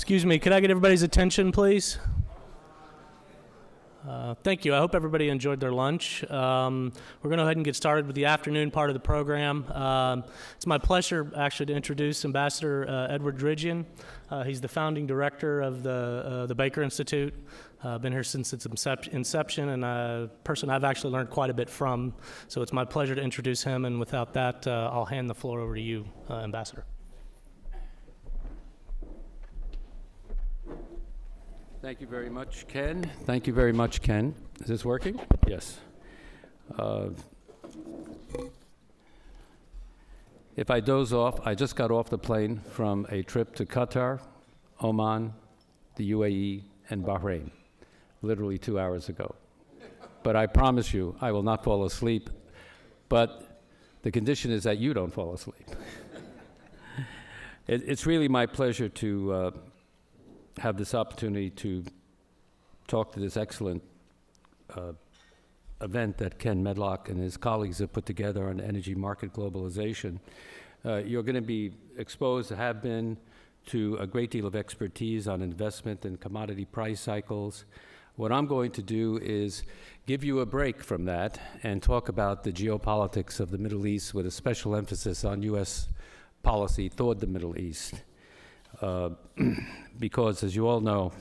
Excuse me, could I get everybody's attention, please? Thank you. I hope everybody enjoyed their lunch. We're going to go ahead and get started with the afternoon part of the program. It's my pleasure, actually, to introduce Ambassador Edward Dridgian. He's the founding director of the Baker Institute. Been here since its inception, and a person I've actually learned quite a bit from. So it's my pleasure to introduce him, and without that, I'll hand the floor over to you, Ambassador. Thank you very much, Ken. Thank you very much, Ken. Is this working? Yes. If I doze off, I just got off the plane from a trip to Qatar, Oman, the UAE, and Bahrain, literally 2 hours ago. But I promise you, I will not fall asleep. But the condition is that you don't fall asleep. It's really my pleasure to have this opportunity to talk to this excellent event that Ken Medlock and his colleagues have put together on energy market globalization. You're going to be exposed, have been, to a great deal of expertise on investment and commodity price cycles. What I'm going to do is give you a break from that and talk about the geopolitics of the Middle East with a special emphasis on U.S. policy toward the Middle East. Because, as you all know,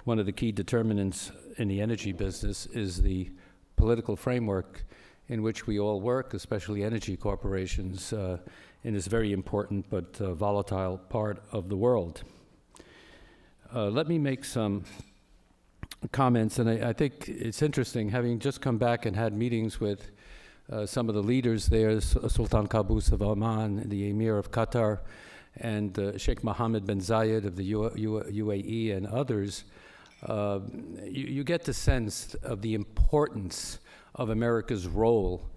one of the key determinants in the energy business is the political framework in which we all work, especially energy corporations, in this very important but volatile part of the world. Let me make some comments, and I think it's interesting, having just come back and had meetings with some of the leaders there, Sultan Qaboos of Oman, the Emir of Qatar, and Sheikh Mohammed bin Zayed of the UAE and others, you get the sense of the importance of America's role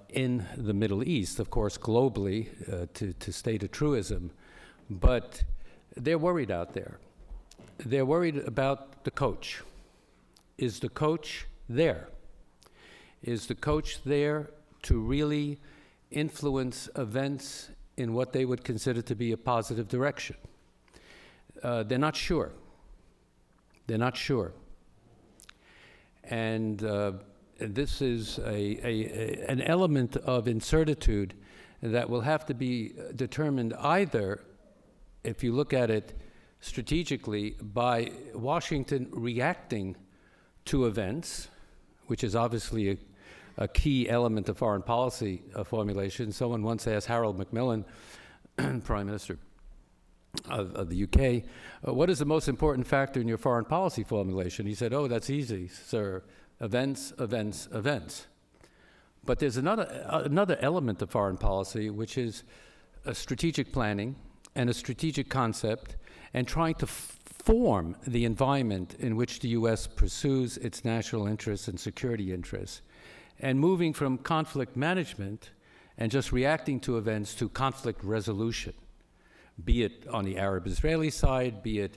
in the Middle East, of course, globally, to state a truism. But they're worried out there. They're worried about the coach. Is the coach there? Is the coach there to really influence events in what they would consider to be a positive direction? They're not sure. They're not sure. And this is an element of incertitude that will have to be determined either, if you look at it strategically, by Washington reacting to events, which is obviously a key element of foreign policy formulation. Someone once asked Harold Macmillan, Prime Minister of the UK, what is the most important factor in your foreign policy formulation? He said, oh, that's easy, sir. Events, events, events. But there's another element of foreign policy, which is a strategic planning and a strategic concept, and trying to form the environment in which the U.S. pursues its national interests and security interests, and moving from conflict management and just reacting to events to conflict resolution, be it on the Arab-Israeli side, be it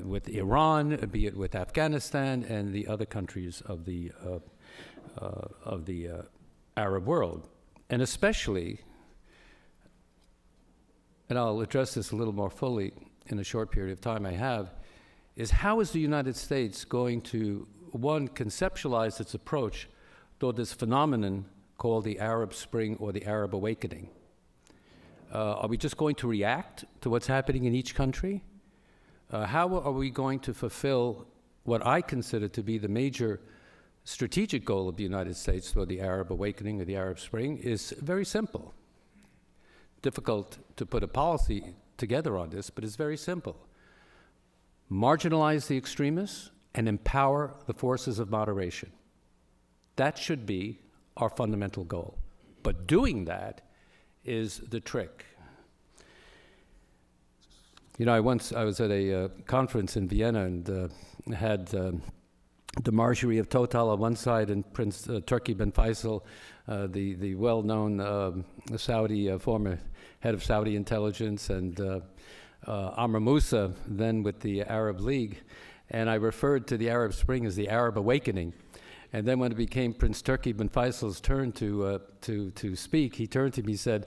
with Iran, be it with Afghanistan and the other countries of the Arab world. And especially, and I'll address this a little more fully in a short period of time I have, is how is the United States going to, one, conceptualize its approach toward this phenomenon called the Arab Spring or the Arab Awakening? Are we just going to react to what's happening in each country? How are we going to fulfill what I consider to be the major strategic goal of the United States toward the Arab Awakening or the Arab Spring? Is very simple. Difficult to put a policy together on this, but it's very simple. Marginalize the extremists and empower the forces of moderation. That should be our fundamental goal. But doing that is the trick. You know, I was at a conference in Vienna and had the Marjorie of Total on one side and Prince Turki bin Faisal, the well-known Saudi former head of Saudi intelligence, and Amr Moussa, then with the Arab League. And I referred to the Arab Spring as the Arab Awakening. And then when it became Prince Turki bin Faisal's turn to speak, he turned to me and said,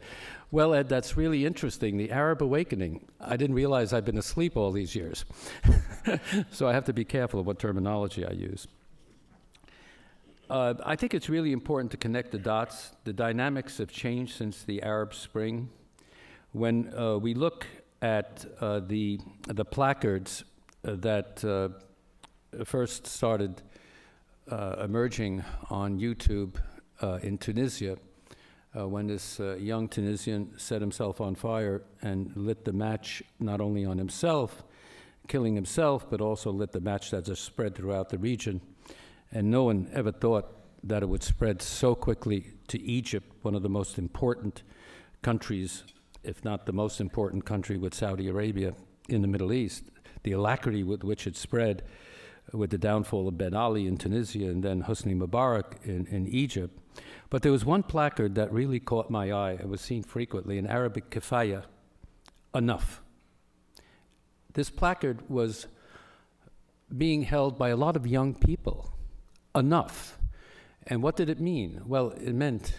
"Well, Ed, that's really interesting, the Arab awakening. I didn't realize I've been asleep all these years." So I have to be careful of what terminology I use. I think it's really important to connect the dots. The dynamics have changed since the Arab Spring. When we look at the placards that first started emerging on YouTube in Tunisia, when this young Tunisian set himself on fire and lit the match not only on himself, killing himself, but also lit the match that just spread throughout the region. And no one ever thought that it would spread so quickly to Egypt, one of the most important countries, if not the most important country with Saudi Arabia in the Middle East. The alacrity with which it spread with the downfall of Ben Ali in Tunisia and then Hosni Mubarak in Egypt. But there was one placard that really caught my eye. It was seen frequently in Arabic, kifaya, enough. This placard was being held by a lot of young people. Enough. And what did it mean? Well, it meant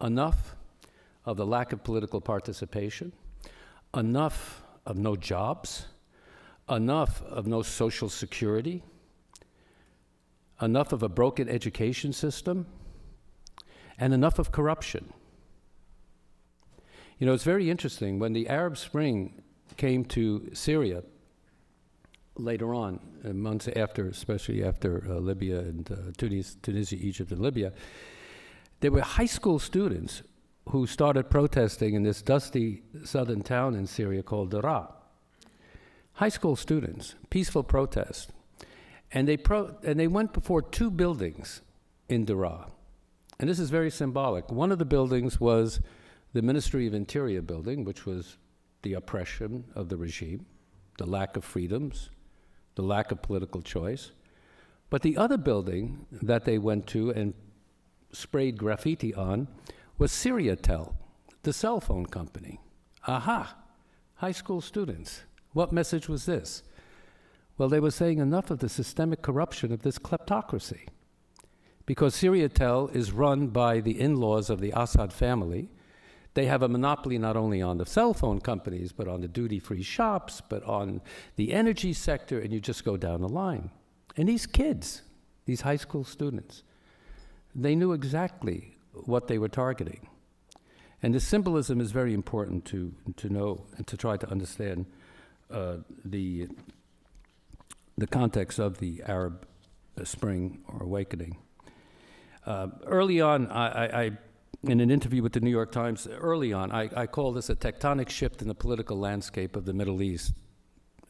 enough of the lack of political participation, enough of no jobs, enough of no social security, enough of a broken education system, and enough of corruption. You know, it's very interesting. When the Arab Spring came to Syria, later on, months after, especially after Libya and Tunisia, Egypt, and Libya, there were high school students who started protesting in this dusty southern town in Syria called Daraa. High school students, peaceful protest, and they went before two buildings in Daraa, and this is very symbolic. One of the buildings was the Ministry of Interior building, which was the oppression of the regime, the lack of freedoms, the lack of political choice. But the other building that they went to and sprayed graffiti on was Syria-Tel, the cell phone company. Aha, high school students. What message was this? Well, they were saying enough of the systemic corruption of this kleptocracy. Because Syria-Tel is run by the in-laws of the Assad family. They have a monopoly not only on the cell phone companies, but on the duty-free shops, but on the energy sector, and you just go down the line. And these kids, these high school students, they knew exactly what they were targeting. And the symbolism is very important to know and to try to understand the context of the Arab Spring or awakening. Early on, I in an interview with the New York Times, early on, I called this a tectonic shift in the political landscape of the Middle East.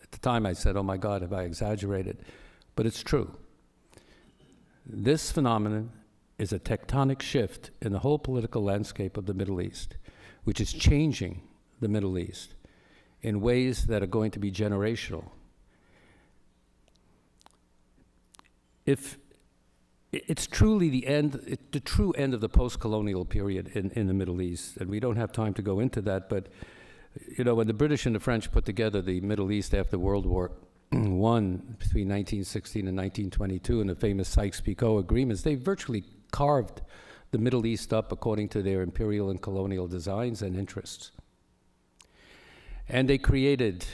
At the time, I said, "Oh my God, have I exaggerated?" But it's true. This phenomenon is a tectonic shift in the whole political landscape of the Middle East, which is changing the Middle East in ways that are going to be generational. If it's truly the true end of the post-colonial period in the Middle East, and we don't have time to go into that, but you know, when the British and the French put together the Middle East after World War I, between 1916 and 1922, in the famous Sykes-Picot agreements, they virtually carved the Middle East up according to their imperial and colonial designs and interests. And they created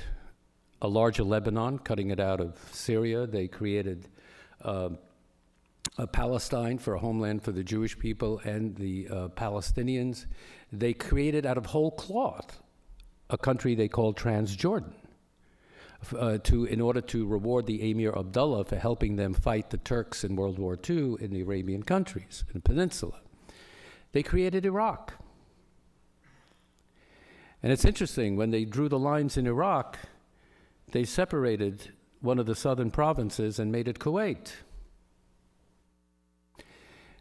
a larger Lebanon, cutting it out of Syria. They created a Palestine for a homeland for the Jewish people and the Palestinians. They created out of whole cloth a country they called Transjordan in order to reward the Emir Abdullah for helping them fight the Turks in World War II in the Arabian countries, in the peninsula. They created Iraq. And it's interesting, when they drew the lines in Iraq, they separated one of the southern provinces and made it Kuwait.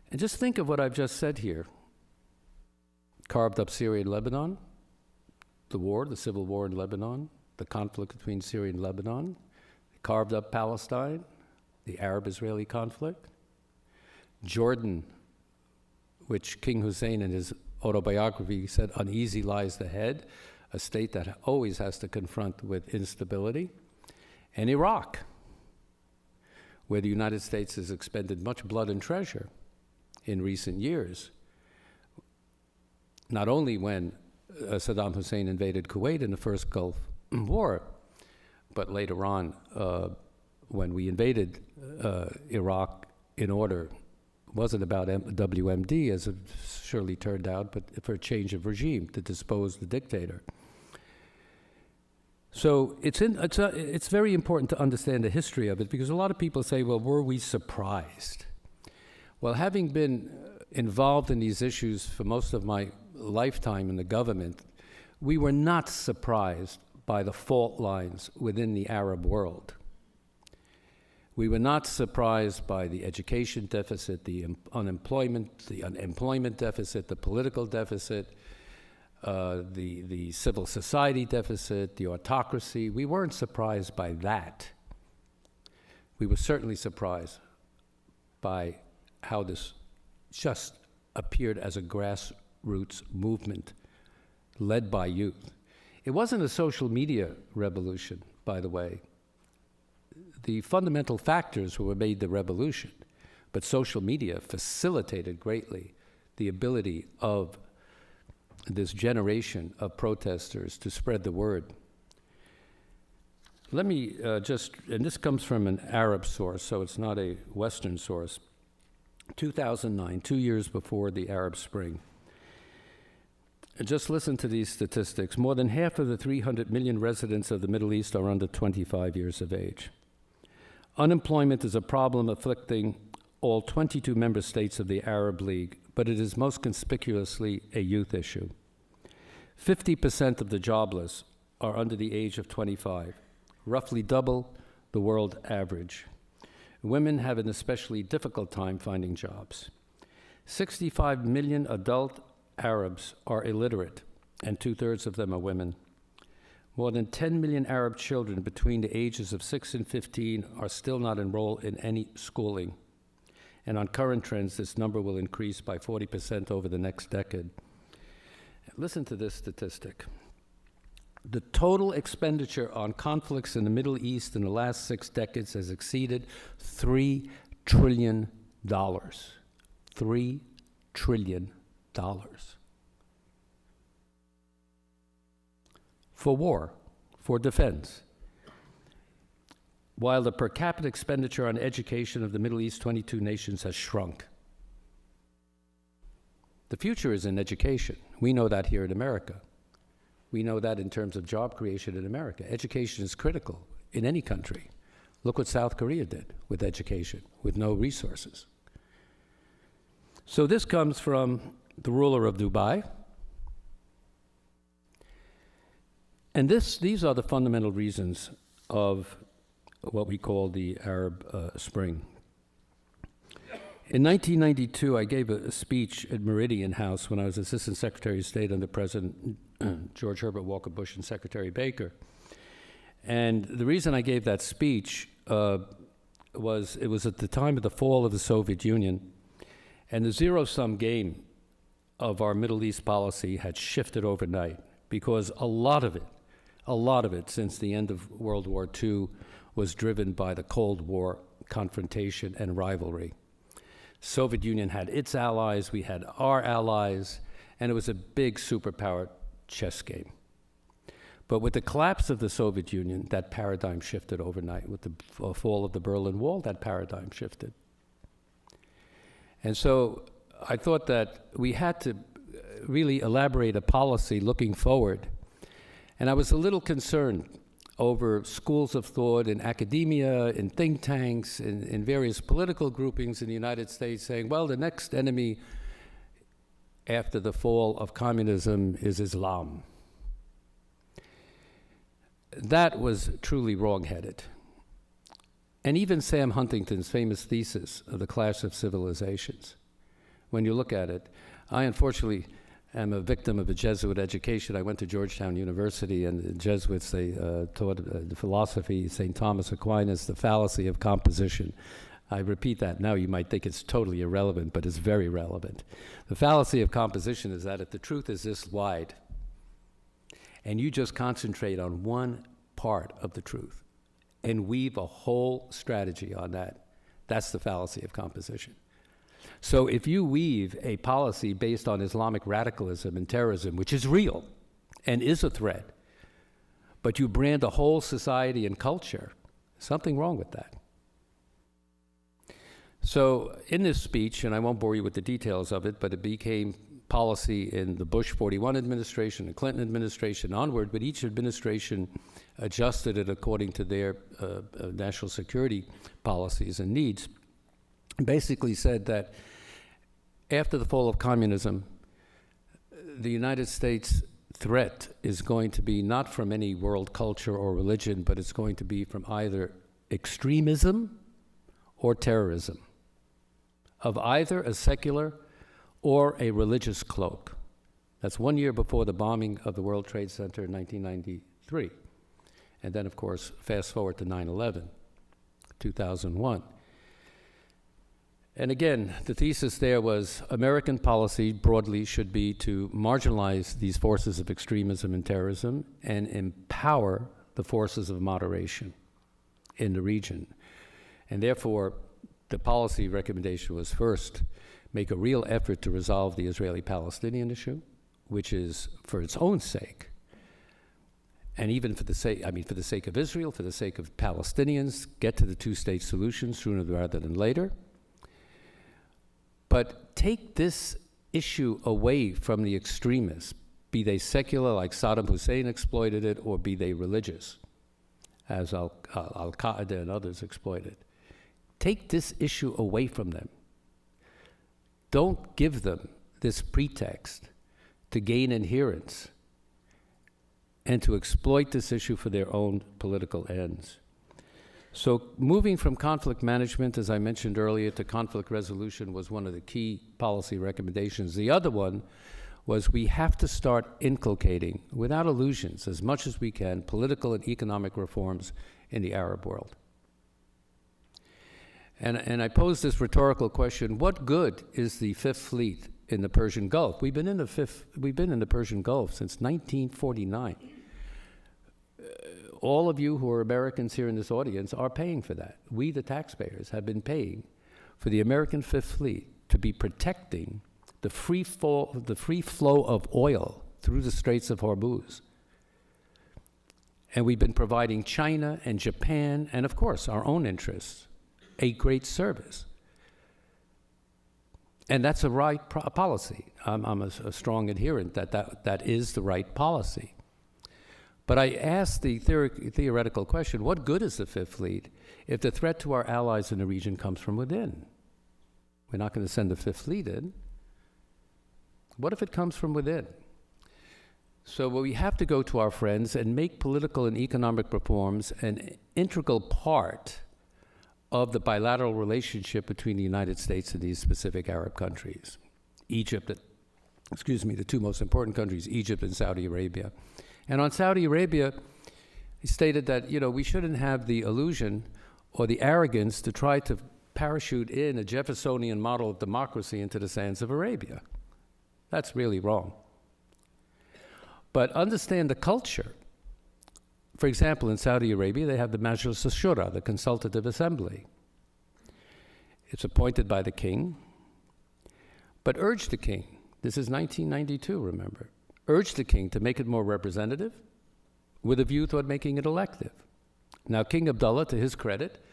And just think of what I've just said here. Carved up Syria and Lebanon, the civil war in Lebanon, the conflict between Syria and Lebanon, carved up Palestine, the Arab-Israeli conflict, Jordan, which King Hussein in his autobiography said, "Uneasy lies the head," a state that always has to confront with instability, and Iraq, where the United States has expended much blood and treasure in recent years, not only when Saddam Hussein invaded Kuwait in the first Gulf War, but later on when we invaded Iraq in order, wasn't about WMD, as it surely turned out, but for a change of regime to dispose the dictator. So it's very important to understand the history of it, because a lot of people say, well, were we surprised? Well, having been involved in these issues for most of my lifetime in the government, we were not surprised by the fault lines within the Arab world. We were not surprised by the education deficit, the unemployment deficit, the political deficit, the civil society deficit, the autocracy. We weren't surprised by that. We were certainly surprised by how this just appeared as a grassroots movement led by youth. It wasn't a social media revolution, by the way. The fundamental factors were what made the revolution, but social media facilitated greatly the ability of this generation of protesters to spread the word. Let me and this comes from an Arab source, so it's not a Western source. 2009, 2 years before the Arab Spring. Just listen to these statistics. More than half of the 300 million residents of the Middle East are under 25 years of age. Unemployment is a problem afflicting all 22 member states of the Arab League, but it is most conspicuously a youth issue. 50% of the jobless are under the age of 25, roughly double the world average. Women have an especially difficult time finding jobs. 65 million adult Arabs are illiterate, and 2/3 of them are women. More than 10 million Arab children between the ages of 6 and 15 are still not enrolled in any schooling. And on current trends, this number will increase by 40% over the next decade. Listen to this statistic. The total expenditure on conflicts in the Middle East in the last 6 decades has exceeded $3 trillion. $3 trillion. For war, for defense. While the per capita expenditure on education of the Middle East 22 nations has shrunk. The future is in education. We know that here in America. We know that in terms of job creation in America. Education is critical in any country. Look what South Korea did with education, with no resources. So this comes from the ruler of Dubai. And these are the fundamental reasons of what we call the Arab Spring. In 1992, I gave a speech at Meridian House when I was Assistant Secretary of State under President George Herbert Walker Bush and Secretary Baker. And the reason I gave that speech was it was at the time of the fall of the Soviet Union, and the zero-sum game of our Middle East policy had shifted overnight, because a lot of it since the end of World War II was driven by the Cold War confrontation and rivalry. Soviet Union had its allies, we had our allies, and it was a big superpower chess game. But with the collapse of the Soviet Union, that paradigm shifted overnight. With the fall of the Berlin Wall, that paradigm shifted. And so I thought that we had to really elaborate a policy looking forward. And I was a little concerned over schools of thought in academia, in think tanks, in various political groupings in the United States saying, well, the next enemy after the fall of communism is Islam. That was truly wrong-headed. And even Sam Huntington's famous thesis of the clash of civilizations, when you look at it, I unfortunately am a victim of a Jesuit education. I went to Georgetown University, and the Jesuits, they taught the philosophy, St. Thomas Aquinas, the fallacy of composition. I repeat that now. You might think it's totally irrelevant, but it's very relevant. The fallacy of composition is that if the truth is this wide, and you just concentrate on one part of the truth and weave a whole strategy on that, That's the fallacy of composition. So if you weave a policy based on Islamic radicalism and terrorism, which is real and is a threat, but you brand a whole society and culture, something wrong with that. So in this speech, and I won't bore you with the details of it, but it became policy in the Bush 41 administration, the Clinton administration onward, but each administration adjusted it according to their national security policies and needs. Basically said that after the fall of communism, the United States threat is going to be not from any world culture or religion, but it's going to be from either extremism or terrorism, of either a secular or a religious cloak. That's 1 year before the bombing of the World Trade Center in 1993. And then, of course, fast forward to 9/11, 2001. And again, the thesis there was American policy broadly should be to marginalize these forces of extremism and terrorism and empower the forces of moderation in the region. And therefore, the policy recommendation was first, make a real effort to resolve the Israeli-Palestinian issue, which is for its own sake, and even for the sake of Israel, for the sake of Palestinians, get to the two-state solution sooner rather than later. But take this issue away from the extremists, be they secular like Saddam Hussein exploited it, or be they religious, as Al-Qaeda and others exploited. Take this issue away from them. Don't give them this pretext to gain adherence and to exploit this issue for their own political ends. So moving from conflict management, as I mentioned earlier, to conflict resolution was one of the key policy recommendations. The other one was we have to start inculcating, without illusions, as much as we can, political and economic reforms in the Arab world. And I pose this rhetorical question: what good is the Fifth Fleet in the Persian Gulf? We've been in the Persian Gulf since 1949. All of you who are Americans here in this audience are paying for that. We, the taxpayers, have been paying for the American Fifth Fleet to be protecting the free flow of oil through the Straits of Hormuz. And we've been providing China and Japan, and of course our own interests, a great service. And that's a right policy. I'm a strong adherent that is the right policy. But I asked the theoretical question, what good is the Fifth Fleet if the threat to our allies in the region comes from within? We're not going to send the Fifth Fleet in. What if it comes from within? So we have to go to our friends and make political and economic reforms an integral part of the bilateral relationship between the United States and these specific Arab countries. The two most important countries, Egypt and Saudi Arabia. And on Saudi Arabia, he stated that, we shouldn't have the illusion or the arrogance to try to parachute in a Jeffersonian model of democracy into the sands of Arabia. That's really wrong. But understand the culture. For example, in Saudi Arabia, they have the Majlis al-Shura, the Consultative Assembly. It's appointed by the king, but urge the king, this is 1992, remember, urge the king to make it more representative with a view toward making it elective. Now, King Abdullah, to his credit,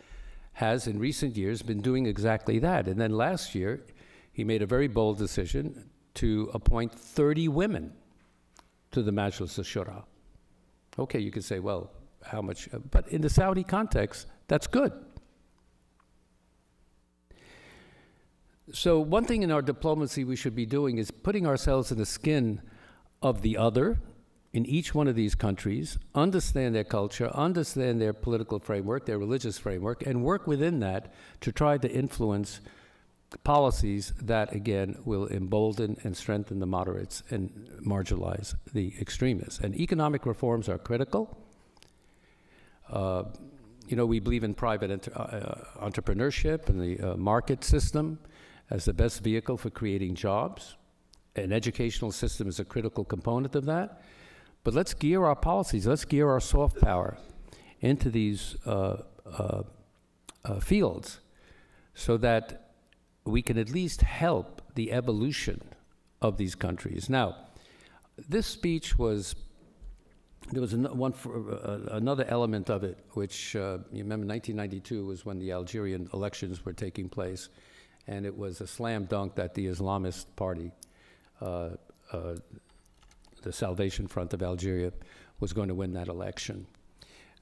has in recent years been doing exactly that. And then last year, he made a very bold decision to appoint 30 women to the Majlis al-Shura. Okay, you could say, well, how much? But in the Saudi context, that's good. So one thing in our diplomacy we should be doing is putting ourselves in the skin of the other in each one of these countries, understand their culture, understand their political framework, their religious framework, and work within that to try to influence policies that, again, will embolden and strengthen the moderates and marginalize the extremists. And economic reforms are critical. We believe in private entrepreneurship and the market system as the best vehicle for creating jobs. An educational system is a critical component of that. But let's gear our policies, let's gear our soft power into these fields so that we can at least help the evolution of these countries. Now, this speech was, there was another element of it, which you remember 1992 was when the Algerian elections were taking place, and it was a slam dunk that the Islamist party, the Salvation Front of Algeria, was going to win that election.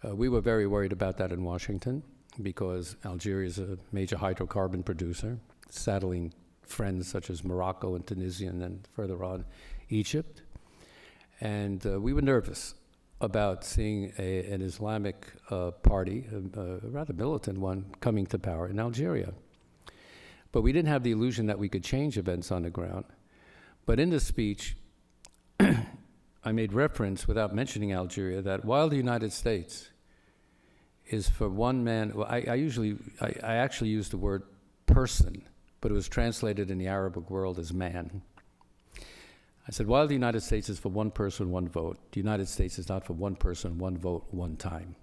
We were very worried about that in Washington because Algeria is a major hydrocarbon producer, saddling friends such as Morocco and Tunisia and then further on Egypt. And we were nervous about seeing an Islamic party, a rather militant one, coming to power in Algeria. But we didn't have the illusion that we could change events on the ground. But in the speech, I made reference, without mentioning Algeria, that while the United States is for one man, well, I actually use the word person, but it was translated in the Arabic world as man. I said, while the United States is for one person, one vote, the United States is not for one person, one vote, one time.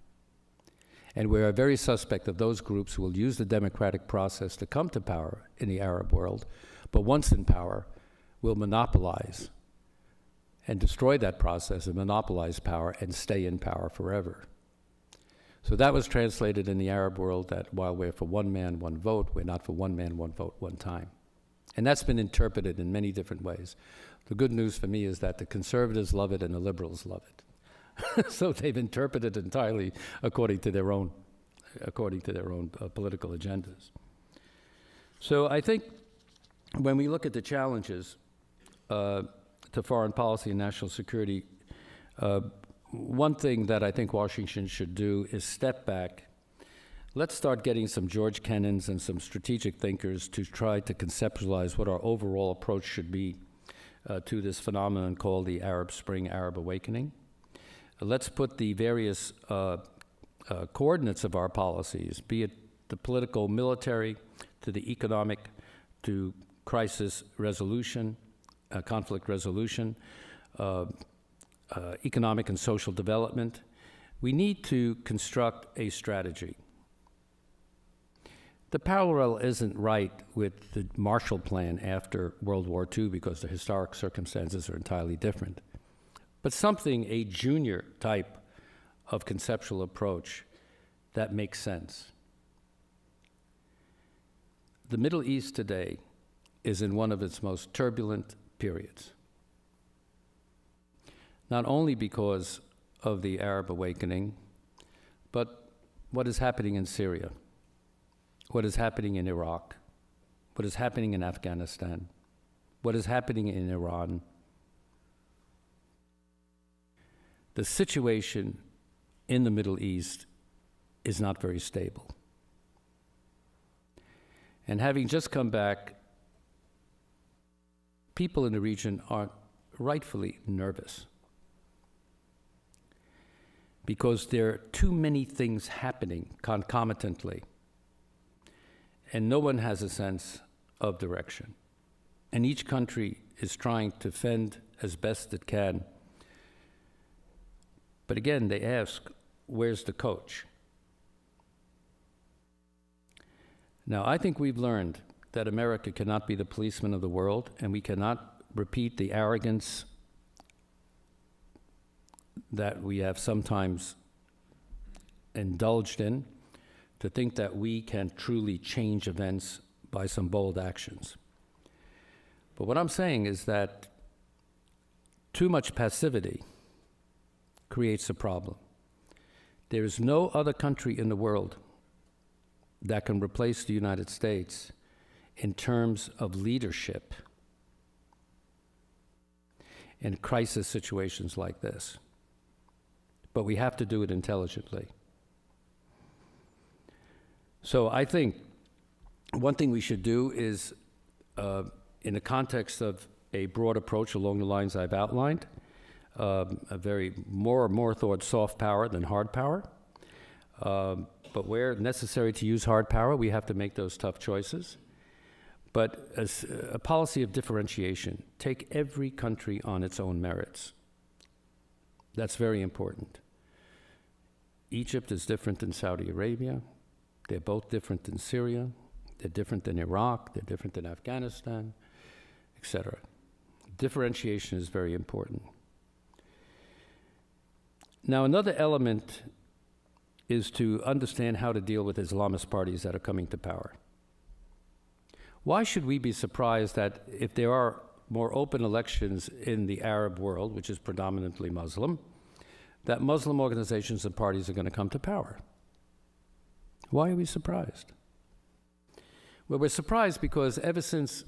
And we are very suspect of those groups who will use the democratic process to come to power in the Arab world, but once in power, will monopolize and destroy that process and monopolize power and stay in power forever. So that was translated in the Arab world that while we're for one man, one vote, we're not for one man, one vote, one time. And that's been interpreted in many different ways. The good news for me is that the conservatives love it and the liberals love it. So they've interpreted it entirely according to their own political agendas. So I think when we look at the challenges to foreign policy and national security, one thing that I think Washington should do is step back. Let's start getting some George Kennans and some strategic thinkers to try to conceptualize what our overall approach should be to this phenomenon called the Arab Spring, Arab Awakening. Let's put the various coordinates of our policies, be it the political, military, to the economic, to crisis resolution, conflict resolution, economic and social development. We need to construct a strategy. The parallel isn't right with the Marshall Plan after World War II because the historic circumstances are entirely different. But something, a junior type of conceptual approach that makes sense. The Middle East today is in one of its most turbulent periods. Not only because of the Arab awakening, but what is happening in Syria, what is happening in Iraq, what is happening in Afghanistan, what is happening in Iran. The situation in the Middle East is not very stable. And having just come back, people in the region are rightfully nervous because there are too many things happening concomitantly, and no one has a sense of direction. And each country is trying to fend as best it can. But again, they ask, where's the coach? Now, I think we've learned that America cannot be the policeman of the world, and we cannot repeat the arrogance that we have sometimes indulged in to think that we can truly change events by some bold actions. But what I'm saying is that too much passivity creates a problem. There is no other country in the world that can replace the United States in terms of leadership in crisis situations like this. But we have to do it intelligently. So I think one thing we should do is, in the context of a broad approach along the lines I've outlined, a very more toward soft power than hard power. But where necessary to use hard power, we have to make those tough choices. But as a policy of differentiation, take every country on its own merits. That's very important. Egypt is different than Saudi Arabia. They're both different than Syria. They're different than Iraq, they're different than Afghanistan, etc. Differentiation is very important. Now, another element is to understand how to deal with Islamist parties that are coming to power. Why should we be surprised that if there are more open elections in the Arab world, which is predominantly Muslim, that Muslim organizations and parties are going to come to power? Why are we surprised? Well, we're surprised because ever since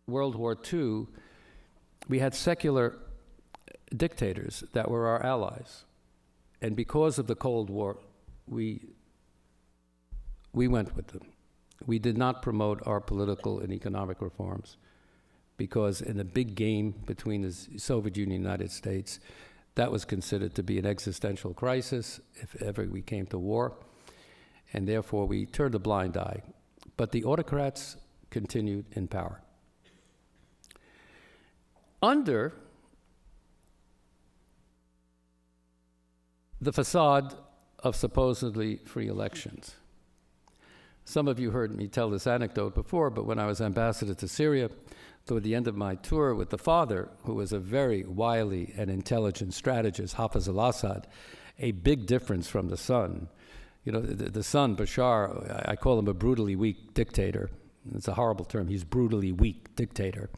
World War II, we had secular dictators that were our allies. And because of the Cold War, we went with them. We did not promote our political and economic reforms because in the big game between the Soviet Union and the United States, that was considered to be an existential crisis if ever we came to war, and therefore we turned a blind eye. But the autocrats continued in power. Under the facade of supposedly free elections. Some of you heard me tell this anecdote before, but when I was ambassador to Syria, toward the end of my tour with the father, who was a very wily and intelligent strategist, Hafez al-Assad, a big difference from the son. You know, the son, Bashar, I call him a brutally weak dictator. It's a horrible term. He's brutally weak dictator.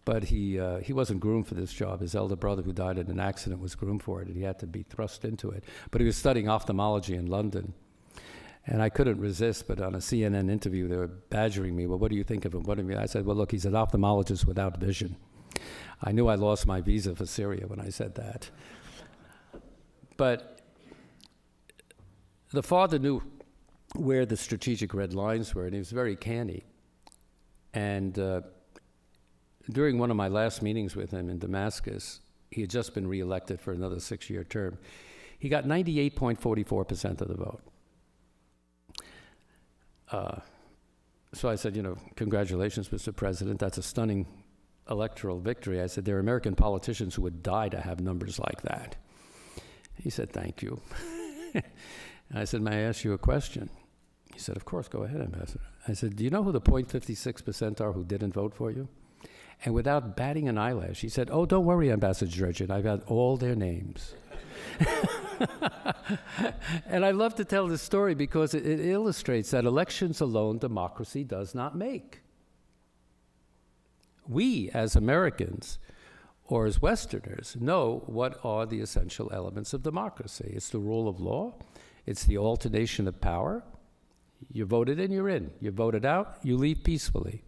But he wasn't groomed for this job. His elder brother, who died in an accident, was groomed for it, and he had to be thrust into it. But he was studying ophthalmology in London. And I couldn't resist, but on a CNN interview, they were badgering me. Well, what do you think of him? What do you mean? I said, well, look, he's an ophthalmologist without vision. I knew I lost my visa for Syria when I said that. But the father knew where the strategic red lines were, and he was very canny. And during one of my last meetings with him in Damascus, he had just been reelected for another 6-year term. He got 98.44% of the vote. So I said, you know, congratulations, Mr. President. That's a stunning electoral victory. I said, there are American politicians who would die to have numbers like that. He said, thank you. And I said, may I ask you a question? He said, of course, go ahead, Ambassador. I said, do you know who the 0.56% are who didn't vote for you? And without batting an eyelash, he said, oh, don't worry, Ambassador Georgian, I've got all their names. And I love to tell this story because it illustrates that elections alone democracy does not make. We, as Americans, or as Westerners, know what are the essential elements of democracy. It's the rule of law. It's the alternation of power. You voted in, you're in. You voted out, you leave peacefully.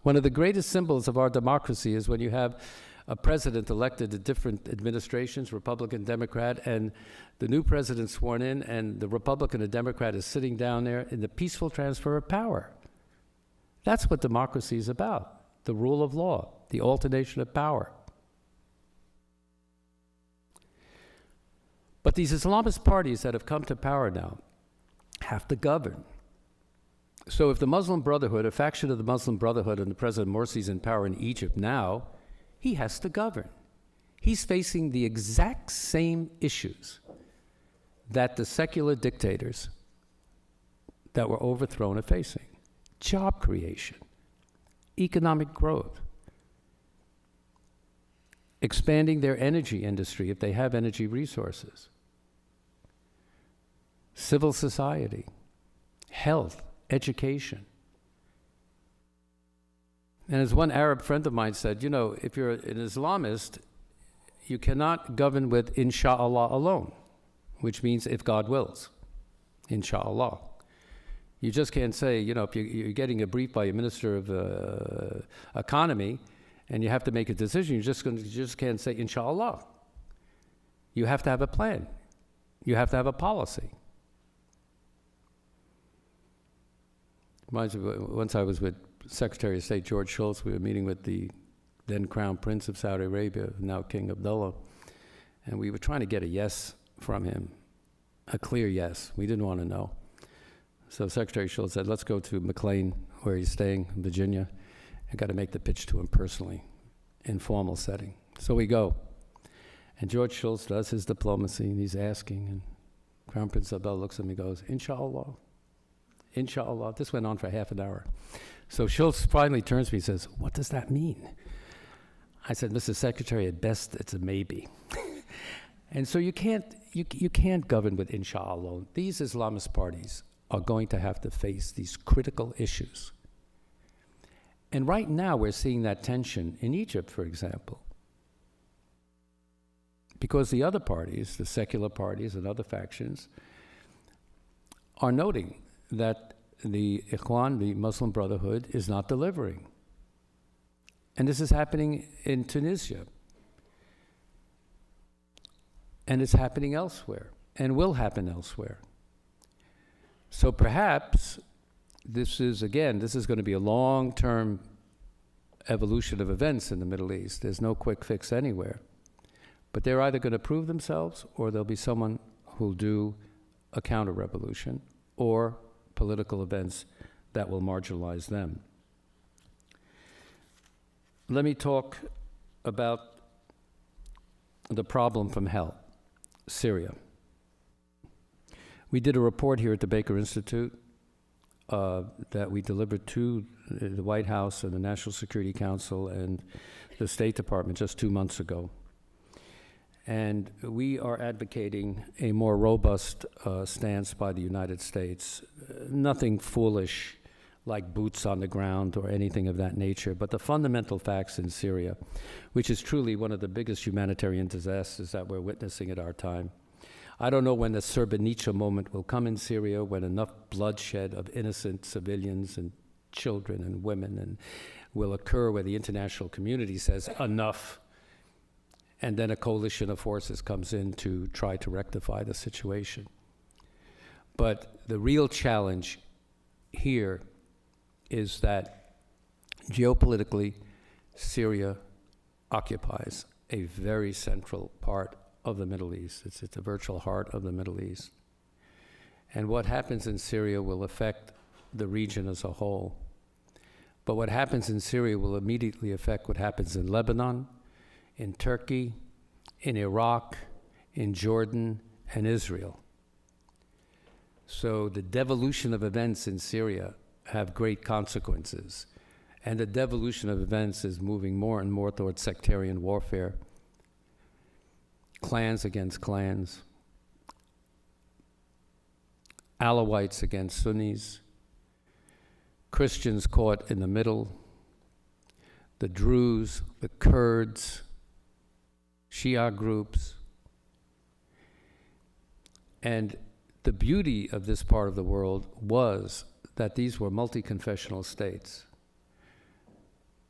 One of the greatest symbols of our democracy is when you have a president elected to different administrations, Republican, Democrat, and the new president sworn in, and the Republican and Democrat is sitting down there in the peaceful transfer of power. That's what democracy is about, the rule of law, the alternation of power. But these Islamist parties that have come to power now have to govern. So if the Muslim Brotherhood, a faction of the Muslim Brotherhood, and the President Morsi's in power in Egypt now, he has to govern. He's facing the exact same issues that the secular dictators that were overthrown are facing. Job creation, economic growth, expanding their energy industry if they have energy resources, civil society, health, education. And as one Arab friend of mine said, you know, if you're an Islamist, you cannot govern with insha'Allah alone, which means if God wills, insha'Allah. You just can't say, you know, if you're getting a brief by a minister of economy and you have to make a decision, you just can't say insha'Allah. You have to have a plan. You have to have a policy. Once I was with Secretary of State George Shultz, we were meeting with the then Crown Prince of Saudi Arabia, now King Abdullah, and we were trying to get a yes from him, a clear yes. We didn't want to know. So Secretary Shultz said, let's go to McLean, where he's staying in Virginia. I got to make the pitch to him personally, informal setting. So we go. And George Shultz does his diplomacy, and he's asking, and Crown Prince Abdullah looks at me and goes, Inshallah. Inshallah. This went on for half an hour. So Schultz finally turns to me and says, what does that mean? I said, Mr. Secretary, at best, it's a maybe. And so you can't govern with inshallah alone. These Islamist parties are going to have to face these critical issues. And right now we're seeing that tension in Egypt, for example. Because the other parties, the secular parties and other factions, are noting that the Ikhwan, the Muslim Brotherhood, is not delivering. And this is happening in Tunisia. And it's happening elsewhere, and will happen elsewhere. So perhaps this is going to be a long-term evolution of events in the Middle East. There's no quick fix anywhere. But they're either going to prove themselves, or there'll be someone who'll do a counter-revolution, or political events that will marginalize them. Let me talk about the problem from hell, Syria. We did a report here at the Baker Institute that we delivered to the White House and the National Security Council and the State Department just 2 months ago. And we are advocating a more robust stance by the United States. Nothing foolish like boots on the ground or anything of that nature, but the fundamental facts in Syria, which is truly one of the biggest humanitarian disasters that we're witnessing at our time. I don't know when the Srebrenica moment will come in Syria, when enough bloodshed of innocent civilians and children and women and will occur where the international community says enough, and then a coalition of forces comes in to try to rectify the situation. But the real challenge here is that geopolitically, Syria occupies a very central part of the Middle East. It's the virtual heart of the Middle East. And what happens in Syria will affect the region as a whole. But what happens in Syria will immediately affect what happens in Lebanon, in Turkey, in Iraq, in Jordan, and Israel. So the devolution of events in Syria have great consequences. And the devolution of events is moving more and more towards sectarian warfare, clans against clans, Alawites against Sunnis, Christians caught in the middle, the Druze, the Kurds, Shia groups. And the beauty of this part of the world was that these were multi-confessional states.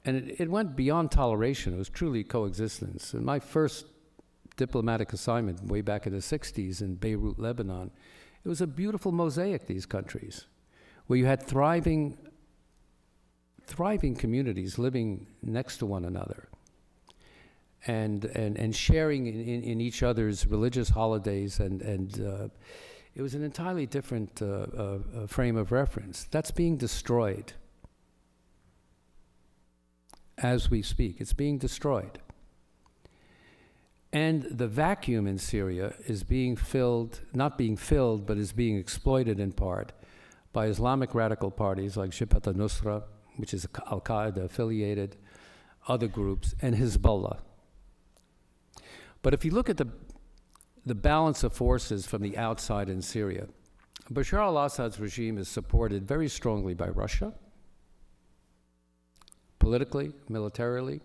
And it went beyond toleration. It was truly coexistence. In my first diplomatic assignment way back in the 60s in Beirut, Lebanon, it was a beautiful mosaic, these countries, where you had thriving communities living next to one another and sharing in each other's religious holidays, and it was an entirely different frame of reference. That's being destroyed as we speak. It's being destroyed. And the vacuum in Syria is being filled, not being filled, but is being exploited in part by Islamic radical parties like Jabhat al-Nusra, which is Al-Qaeda affiliated, other groups, and Hezbollah. But if you look at the balance of forces from the outside in Syria, Bashar al-Assad's regime is supported very strongly by Russia, politically, militarily,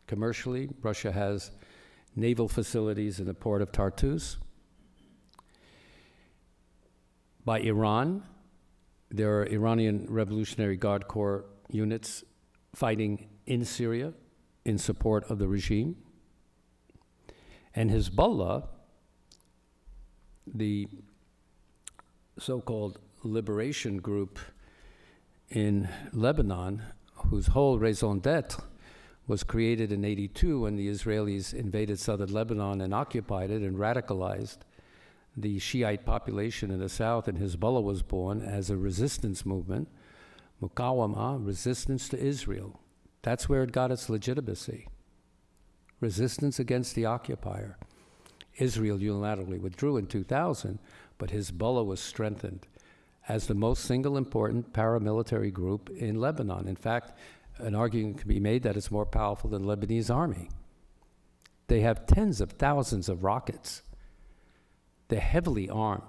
commercially. Russia has naval facilities in the port of Tartus. By Iran, there are Iranian Revolutionary Guard Corps units fighting in Syria in support of the regime. And Hezbollah, the so-called liberation group in Lebanon, whose whole raison d'etre was created in '82 when the Israelis invaded southern Lebanon and occupied it and radicalized the Shiite population in the south, and Hezbollah was born as a resistance movement, Muqawama, resistance to Israel. That's where it got its legitimacy. Resistance against the occupier. Israel unilaterally withdrew in 2000, but Hezbollah was strengthened as the most single important paramilitary group in Lebanon. In fact, an argument can be made that it's more powerful than the Lebanese army. They have tens of thousands of rockets. They're heavily armed,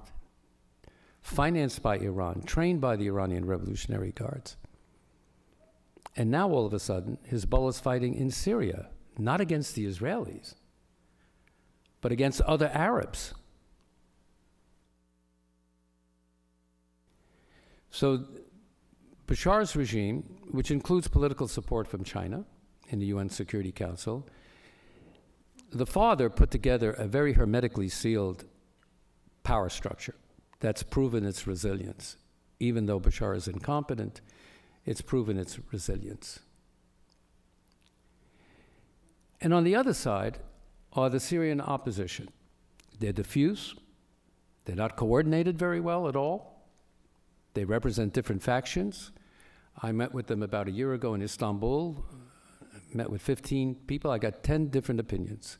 financed by Iran, trained by the Iranian Revolutionary Guards. And now all of a sudden, Hezbollah is fighting in Syria, not against the Israelis, but against other Arabs. So Bashar's regime, which includes political support from China in the UN Security Council, the father put together a very hermetically sealed power structure that's proven its resilience. Even though Bashar is incompetent, it's proven its resilience. And on the other side are the Syrian opposition. They're diffuse. They're not coordinated very well at all. They represent different factions. I met with them about a year ago in Istanbul, met with 15 people. I got 10 different opinions.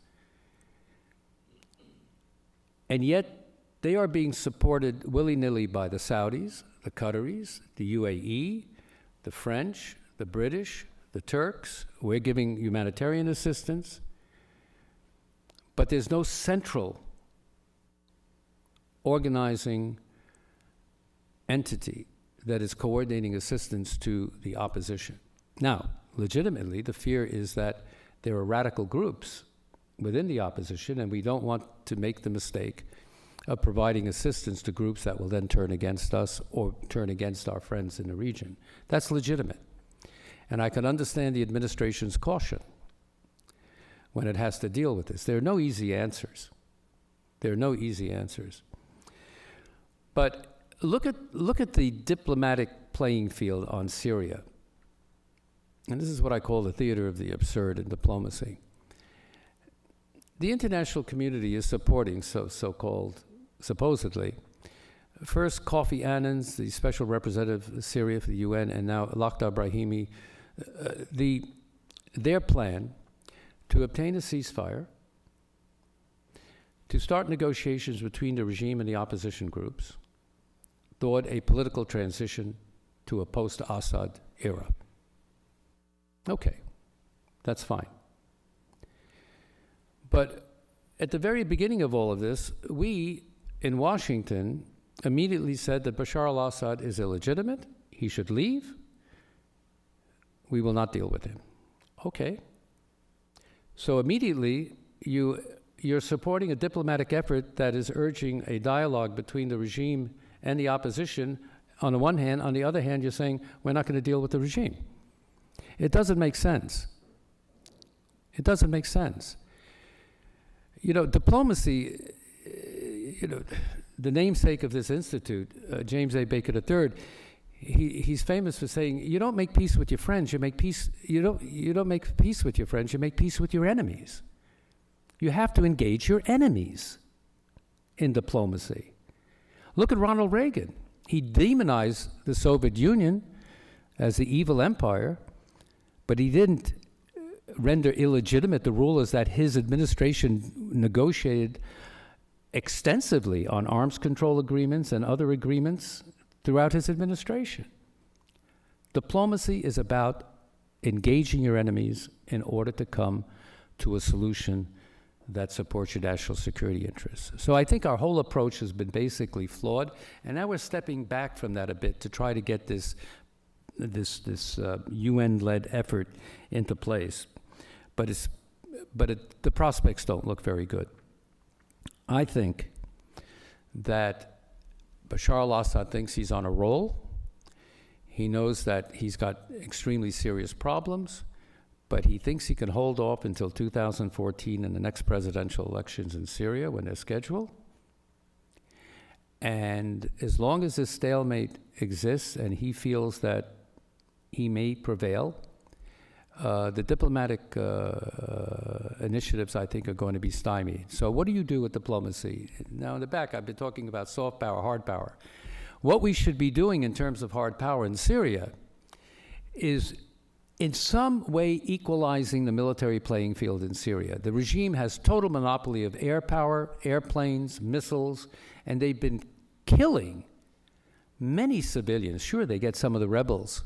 And yet, they are being supported willy-nilly by the Saudis, the Qataris, the UAE, the French, the British, the Turks. We're giving humanitarian assistance. But there's no central organizing entity that is coordinating assistance to the opposition. Now, legitimately, the fear is that there are radical groups within the opposition, and we don't want to make the mistake of providing assistance to groups that will then turn against us or turn against our friends in the region. That's legitimate. And I can understand the administration's caution when it has to deal with this. There are no easy answers. There are no easy answers. But look at the diplomatic playing field on Syria. And this is what I call the theater of the absurd in diplomacy. The international community is supporting so-called, supposedly, first Kofi Annan's, the special representative of Syria for the UN, and now Lakhdar Brahimi, their plan to obtain a ceasefire, to start negotiations between the regime and the opposition groups, toward a political transition to a post-Assad era. Okay, that's fine. But at the very beginning of all of this, we in Washington immediately said that Bashar al-Assad is illegitimate, he should leave, we will not deal with him. Okay. So immediately you're supporting a diplomatic effort that is urging a dialogue between the regime and the opposition on the one hand. On the other hand, you're saying we're not going to deal with the regime. It doesn't make sense. It doesn't make sense. You know, diplomacy, the namesake of this institute, James A. Baker III, he's famous for saying, you don't make peace with your friends, you make peace, you don't make peace with your friends, you make peace with your enemies. You have to engage your enemies in diplomacy. Look at Ronald Reagan. He demonized the Soviet Union as the evil empire, but he didn't render illegitimate the rulers that his administration negotiated extensively on arms control agreements and other agreements throughout his administration. Diplomacy is about engaging your enemies in order to come to a solution that supports your national security interests. So I think our whole approach has been basically flawed, and now we're stepping back from that a bit to try to get this UN-led effort into place. But the prospects don't look very good. I think that Bashar al-Assad thinks he's on a roll. He knows that he's got extremely serious problems, but he thinks he can hold off until 2014 and the next presidential elections in Syria when they're scheduled. And as long as this stalemate exists and he feels that he may prevail, the diplomatic initiatives, I think, are going to be stymied. So what do you do with diplomacy? Now, in the back, I've been talking about soft power, hard power. What we should be doing in terms of hard power in Syria is in some way equalizing the military playing field in Syria. The regime has total monopoly of air power, airplanes, missiles, and they've been killing many civilians, sure, they get some of the rebels,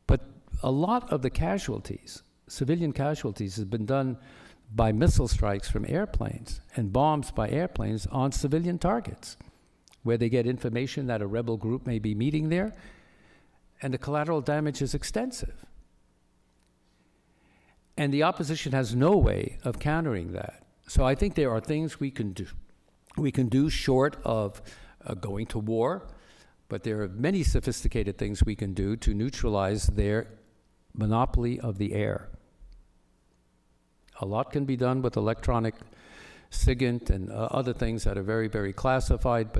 but a lot of the casualties, civilian casualties, has been done by missile strikes from airplanes and bombs by airplanes on civilian targets, where they get information that a rebel group may be meeting there, and the collateral damage is extensive. And the opposition has no way of countering that. So I think there are things we can do. We can do short of going to war, but there are many sophisticated things we can do to neutralize their monopoly of the air. A lot can be done with electronic SIGINT and other things that are very, very classified,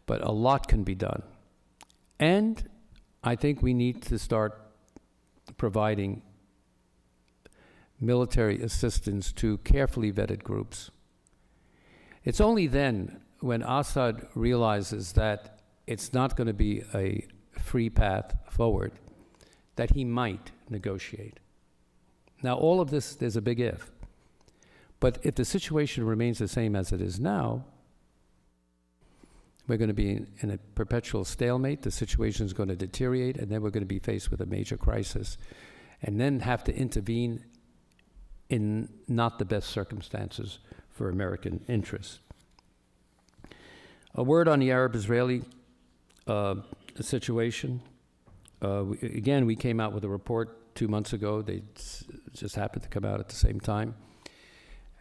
but a lot can be done. And I think we need to start providing military assistance to carefully vetted groups. It's only then, when Assad realizes that it's not going to be a free path forward, that he might negotiate. Now, all of this, there's a big if. But if the situation remains the same as it is now, we're going to be in a perpetual stalemate, the situation is going to deteriorate, and then we're going to be faced with a major crisis, and then have to intervene in not the best circumstances for American interests. A word on the Arab-Israeli situation. Again, we came out with a report 2 months ago. They just happened to come out at the same time.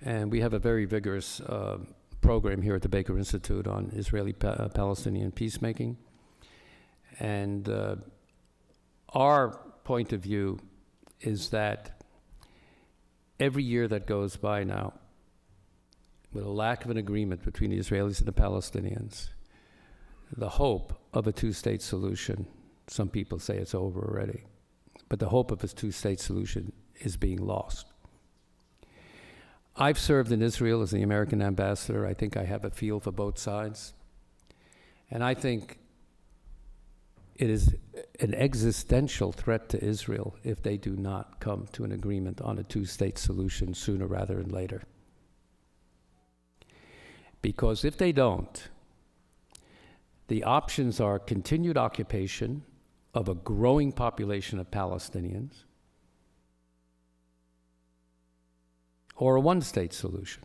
And we have a very vigorous program here at the Baker Institute on Israeli-Palestinian peacemaking. And our point of view is that every year that goes by now, with a lack of an agreement between the Israelis and the Palestinians, the hope of a two-state solution, some people say it's over already, but the hope of a two-state solution is being lost. I've served in Israel as the American ambassador. I think I have a feel for both sides. And I think it is an existential threat to Israel if they do not come to an agreement on a two-state solution sooner rather than later. Because if they don't, the options are continued occupation of a growing population of Palestinians, or a one-state solution.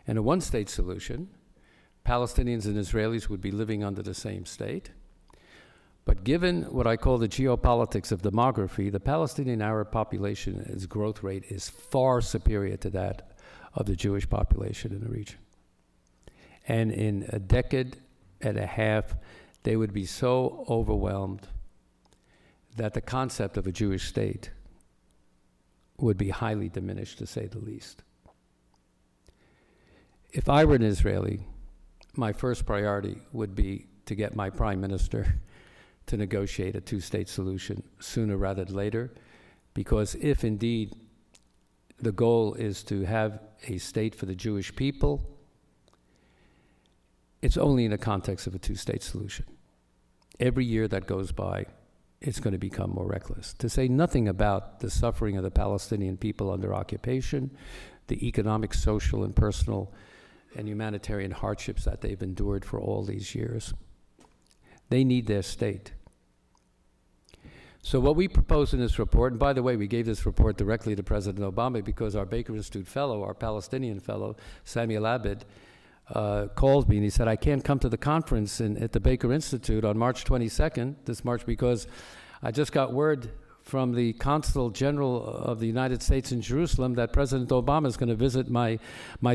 And a one-state solution, Palestinians and Israelis would be living under the same state. But given what I call the geopolitics of demography, the Palestinian Arab population, its growth rate is far superior to that of the Jewish population in the region. And in a decade and a half, they would be so overwhelmed that the concept of a Jewish state would be highly diminished, to say the least. If I were an Israeli, my first priority would be to get my prime minister to negotiate a two-state solution sooner rather than later, because if indeed the goal is to have a state for the Jewish people, it's only in the context of a two-state solution. Every year that goes by, it's going to become more reckless. To say nothing about the suffering of the Palestinian people under occupation, the economic, social, and personal and humanitarian hardships that they've endured for all these years. They need their state. So what we propose in this report, and by the way, we gave this report directly to President Obama because our Baker Institute fellow, our Palestinian fellow, Samuel Abed, called me and he said, I can't come to the conference at the Baker Institute on March 22nd, this March, because I just got word from the Consul General of the United States in Jerusalem that President Obama is going to visit my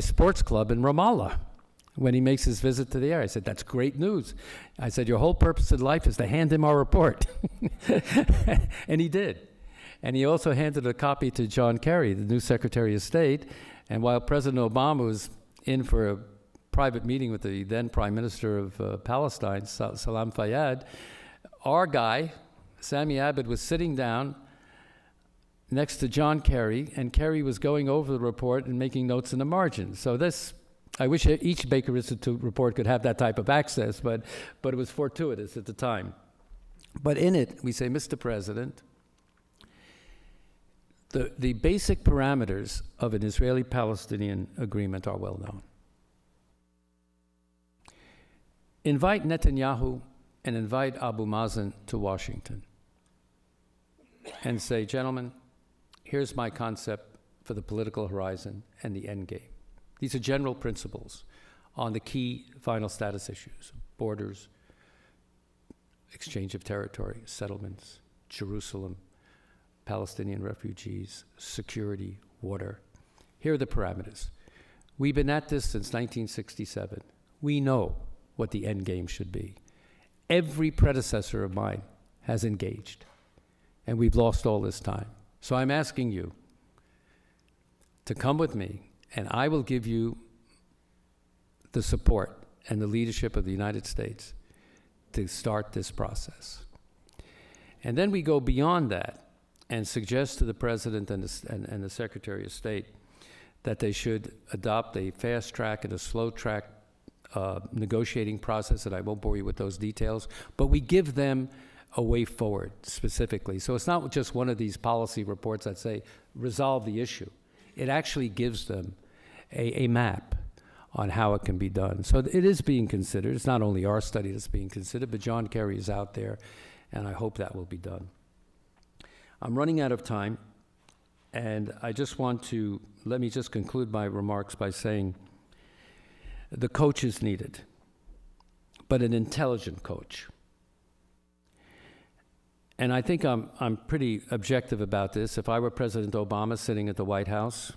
sports club in Ramallah when he makes his visit to the area. I said, that's great news. I said, your whole purpose in life is to hand him our report. And he did. And he also handed a copy to John Kerry, the new Secretary of State. And while President Obama was in for a private meeting with the then Prime Minister of Palestine, Salam Fayyad, our guy, Sami Abed, was sitting down next to John Kerry, and Kerry was going over the report and making notes in the margins. So this, I wish each Baker Institute report could have that type of access, but it was fortuitous at the time. But in it, we say, Mr. President, the basic parameters of an Israeli-Palestinian agreement are well known. invite Netanyahu and invite Abu Mazen to Washington and say, gentlemen, here's my concept for the political horizon and the end game. These are general principles on the key final status issues: borders, exchange of territory, settlements, Jerusalem, Palestinian refugees, security, water. Here are the parameters. We've been at this since 1967. We know what the end game should be. Every predecessor of mine has engaged, and we've lost all this time. So I'm asking you to come with me, and I will give you the support and the leadership of the United States to start this process. And then we go beyond that and suggest to the President and the Secretary of State that they should adopt a fast track and a slow track negotiating process, and I won't bore you with those details, but we give them a way forward specifically. So it's not just one of these policy reports that say, resolve the issue. It actually gives them a map on how it can be done. So it is being considered. It's not only our study that's being considered, but John Kerry is out there, and I hope that will be done. I'm running out of time, and I just want to, let me just conclude my remarks by saying the coach is needed, but an intelligent coach. And I think I'm pretty objective about this. If I were President Obama sitting at the White House,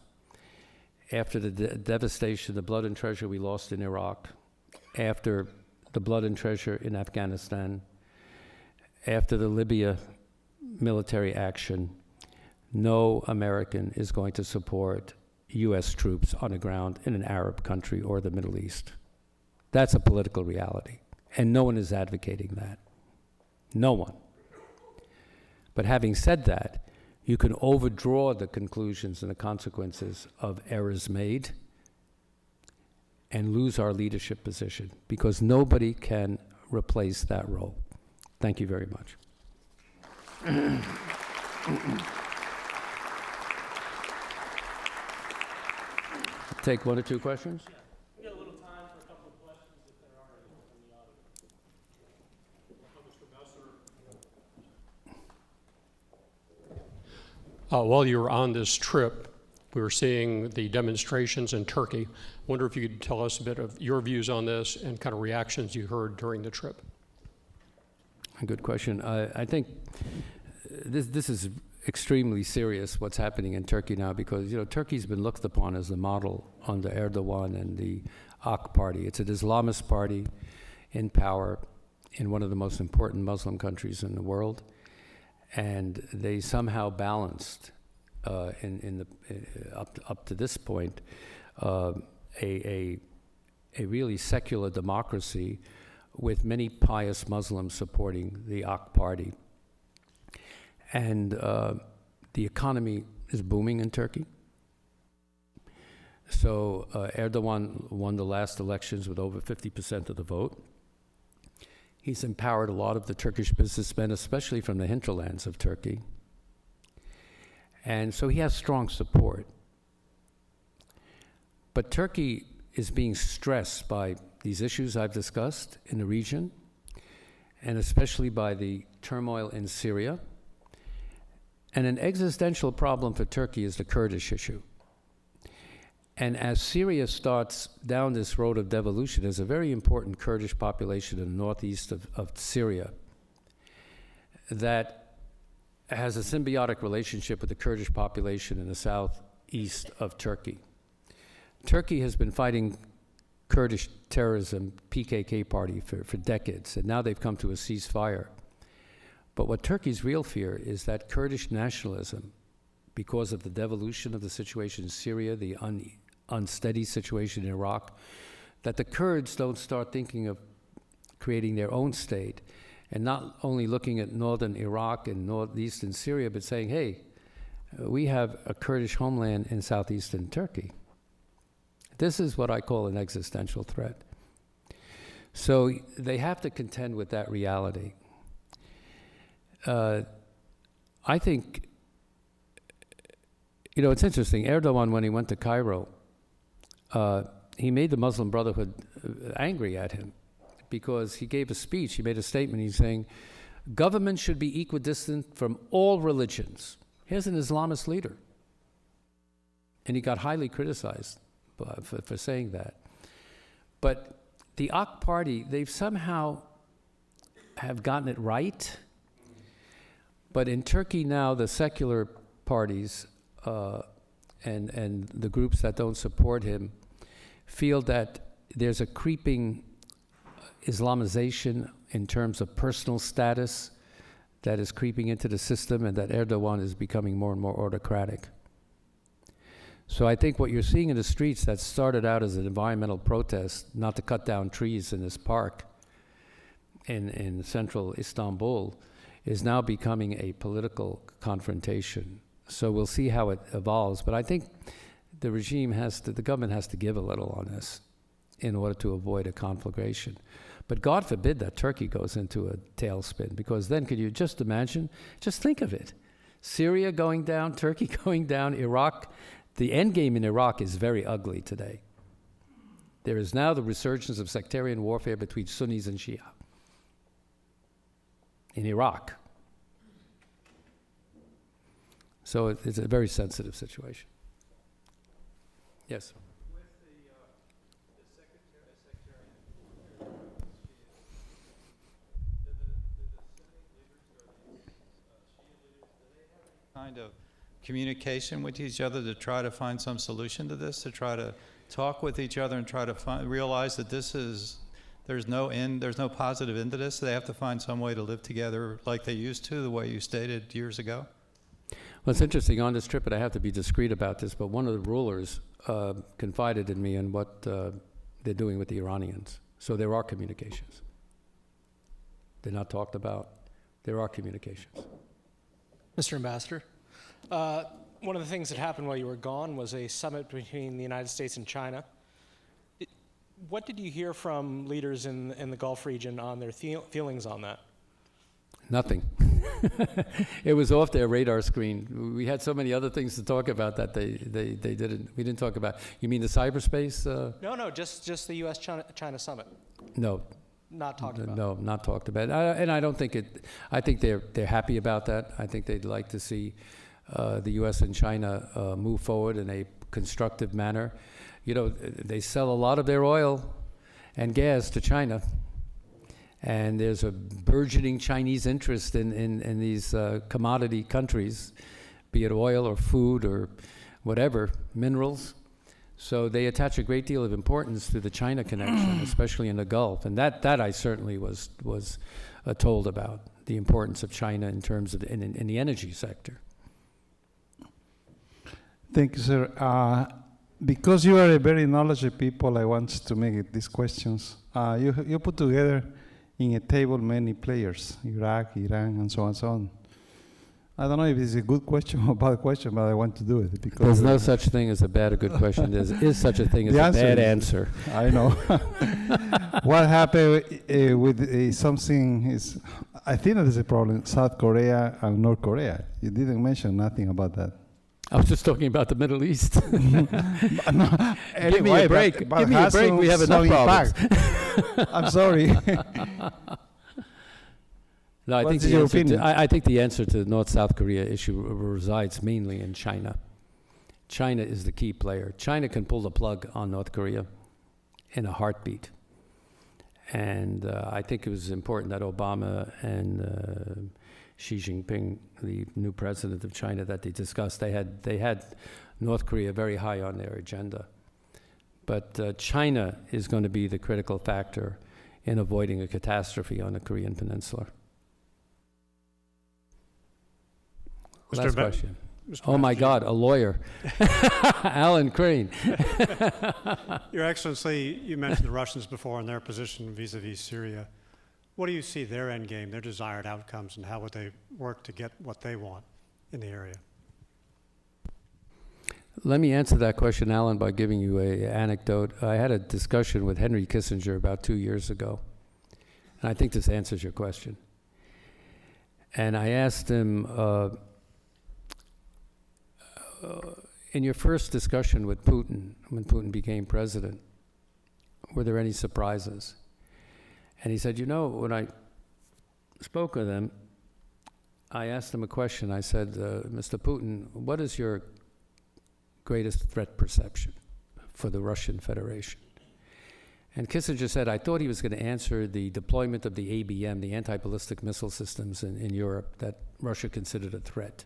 after the devastation, the blood and treasure we lost in Iraq, after the blood and treasure in Afghanistan, after the Libya military action, no American is going to support U.S. troops on the ground in an Arab country or the Middle East. That's a political reality, and no one is advocating that. No one. But having said that, you can overdraw the conclusions and the consequences of errors made and lose our leadership position, because nobody can replace that role. Thank you very much. Take one or two questions. Yeah, we got a little time for a couple of questions if there are any from the audience. While you were on this trip, we were seeing the demonstrations in Turkey. I wonder if you could tell us a bit of your views on this and kind of reactions you heard during the trip. A good question. I think this is extremely serious, what's happening in Turkey now, because Turkey's been looked upon as the model under Erdogan and the AK party. It's an Islamist party in power in one of the most important Muslim countries in the world, and they somehow balanced up to this point a really secular democracy with many pious Muslims supporting the AK party. And the economy is booming in Turkey. So Erdogan won the last elections with over 50% of the vote. He's empowered a lot of the Turkish businessmen, especially from the hinterlands of Turkey. And so he has strong support. But Turkey is being stressed by these issues I've discussed in the region, and especially by the turmoil in Syria. And an existential problem for Turkey is the Kurdish issue. And as Syria starts down this road of devolution, there's a very important Kurdish population in the northeast of Syria that has a symbiotic relationship with the Kurdish population in the southeast of Turkey. Turkey has been fighting Kurdish terrorism, PKK party, for decades, and now they've come to a ceasefire. But what Turkey's real fear is that Kurdish nationalism, because of the devolution of the situation in Syria, the unsteady situation in Iraq, that the Kurds don't start thinking of creating their own state, and not only looking at northern Iraq and northeastern Syria, but saying, hey, we have a Kurdish homeland in southeastern Turkey. This is what I call an existential threat. So they have to contend with that reality. I think, it's interesting. Erdogan, when he went to Cairo, he made the Muslim Brotherhood angry at him because he gave a speech, he made a statement, he's saying, government should be equidistant from all religions. Here's an Islamist leader. And he got highly criticized for saying that. But the AK party, they've somehow have gotten it right. But in Turkey now, the secular parties and the groups that don't support him feel that there's a creeping Islamization in terms of personal status that is creeping into the system, and that Erdogan is becoming more and more autocratic. So I think what you're seeing in the streets that started out as an environmental protest, not to cut down trees in this park in central Istanbul, is now becoming a political confrontation. So we'll see how it evolves. But I think the regime the government has to give a little on this in order to avoid a conflagration. But God forbid that Turkey goes into a tailspin, because then could you just imagine, just think of it. Syria going down, Turkey going down, Iraq. The end game in Iraq is very ugly today. There is now the resurgence of sectarian warfare between Sunnis and Shia in Iraq. So it's a very sensitive situation. Yes? With the sectarian, do the Sunni leaders or the Shia leaders, do they have any kind of communication with each other to try to find some solution to this, to try to talk with each other and try to realize that there's no positive end to this, so they have to find some way to live together like they used to, the way you stated years ago? Well, it's interesting on this trip, and I have to be discreet about this, but one of the rulers confided in me in what they're doing with the Iranians. So there are communications. They're not talked about. There are communications. Mr. Ambassador, one of the things that happened while you were gone was a summit between the United States and China. What did you hear from leaders in the Gulf region on their feelings on that? Nothing. It was off their radar screen. We had so many other things to talk about that we didn't talk about. You mean the cyberspace? No, just the U.S.-China summit. No. Not talked about. No, not talked about. And I don't think I think they're happy about that. I think they'd like to see the U.S. and China move forward in a constructive manner. You know, they sell a lot of their oil and gas to China. And there's a burgeoning Chinese interest in these commodity countries, be it oil or food or whatever, minerals. So they attach a great deal of importance to the China connection, especially in the Gulf. And that I certainly was told about, the importance of China in terms of in the energy sector. Thank you, sir. Because you are a very knowledgeable people, I want to make these questions. You put together in a table many players, Iraq, Iran, and so on and so on. I don't know if it's a good question or a bad question, but I want to do it. Because there's no such thing as a bad or good question. There is such a thing as a bad answer. I know. What happened with something is, I think that is a problem, South Korea and North Korea. You didn't mention nothing about that. I was just talking about the Middle East. No, anyway, give me a break. But Give me a break. We have enough problems. I'm sorry. No, I think the answer to the North-South Korea issue resides mainly in China. China is the key player. China can pull the plug on North Korea in a heartbeat. And I think it was important that Obama and Xi Jinping, the new president of China, that they discussed. They had North Korea very high on their agenda. But China is going to be the critical factor in avoiding a catastrophe on the Korean Peninsula. Last question. Oh my God, a lawyer. Alan Crane. Your Excellency, you mentioned the Russians before and their position vis-a-vis Syria. What do you see their end game, their desired outcomes, and how would they work to get what they want in the area? Let me answer that question, Alan, by giving you an anecdote. I had a discussion with Henry Kissinger about 2 years ago, and I think this answers your question. And I asked him, in your first discussion with Putin, when Putin became president, were there any surprises? And he said, you know, when I spoke with him, I asked him a question. I said, Mr. Putin, what is your greatest threat perception for the Russian Federation? And Kissinger said, I thought he was going to answer the deployment of the ABM, the anti-ballistic missile systems in Europe, that Russia considered a threat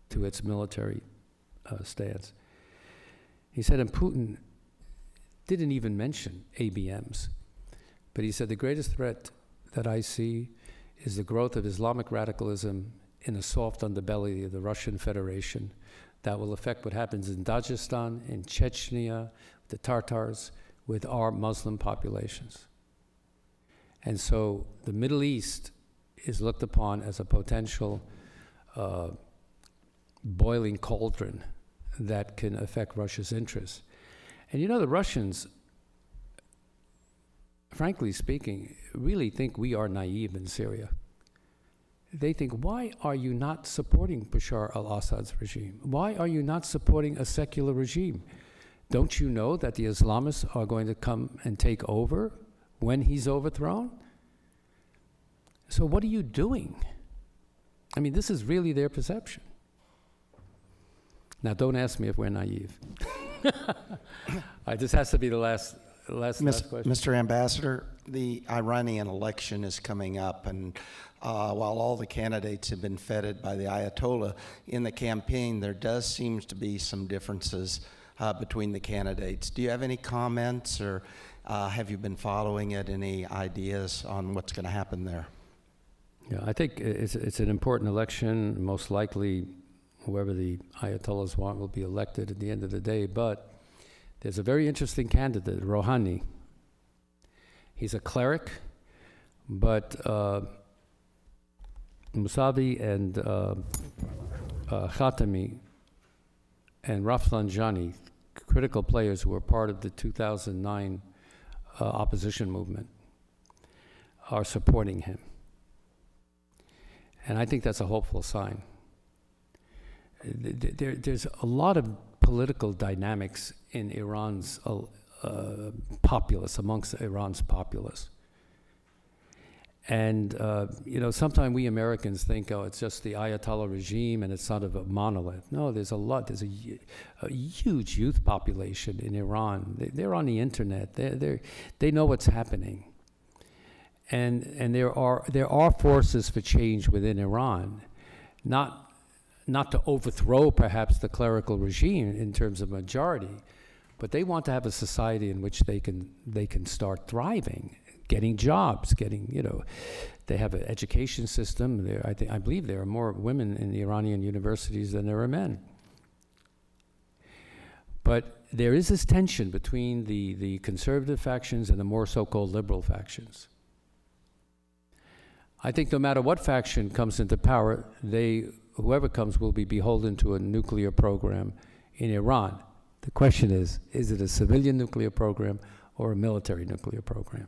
to its military stance. He said, and Putin didn't even mention ABMs, but he said, the greatest threat that I see is the growth of Islamic radicalism in the soft underbelly of the Russian Federation that will affect what happens in Dagestan, in Chechnya, the Tartars, with our Muslim populations. And so the Middle East is looked upon as a potential boiling cauldron that can affect Russia's interests. And you know, the Russians, frankly speaking, really think we are naive in Syria. They think, why are you not supporting Bashar al-Assad's regime? Why are you not supporting a secular regime? Don't you know that the Islamists are going to come and take over when he's overthrown? So what are you doing? I mean, this is really their perception. Now, don't ask me if we're naive. This has to be the last question. Mr. Ambassador, the Iranian election is coming up, and while all the candidates have been feted by the Ayatollah in the campaign, there does seem to be some differences between the candidates. Do you have any comments, or have you been following it? Any ideas on what's going to happen there? Yeah, I think it's an important election. Most likely, whoever the Ayatollahs want will be elected at the end of the day. But there's a very interesting candidate, Rouhani. He's a cleric, but Mousavi and Khatami and Rafsanjani, critical players who were part of the 2009 opposition movement, are supporting him. And I think that's a hopeful sign. There's a lot of political dynamics in Iran's populace, amongst Iran's populace. And, you know, sometimes we Americans think, oh, it's just the Ayatollah regime and it's sort of a monolith. No, there's a huge youth population in Iran. They're on the internet. They know what's happening. And there are forces for change within Iran, not to overthrow perhaps the clerical regime in terms of majority, but they want to have a society in which they can start thriving, getting jobs, they have an education system. I believe there are more women in the Iranian universities than there are men. But there is this tension between the conservative factions and the more so-called liberal factions. I think no matter what faction comes into power, whoever comes will be beholden to a nuclear program in Iran. The question is it a civilian nuclear program or a military nuclear program?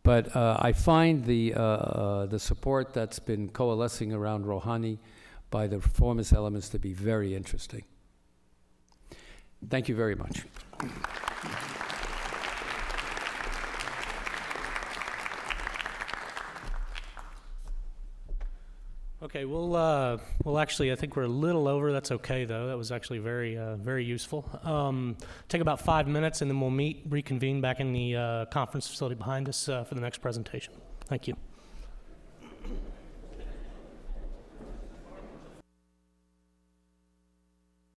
But I find the support that's been coalescing around Rouhani by the reformist elements to be very interesting. Thank you very much. Okay, we'll actually, I think we're a little over. That's okay, though. That was actually very useful. Take about 5 minutes, and then we'll reconvene back in the conference facility behind us for the next presentation. Thank you.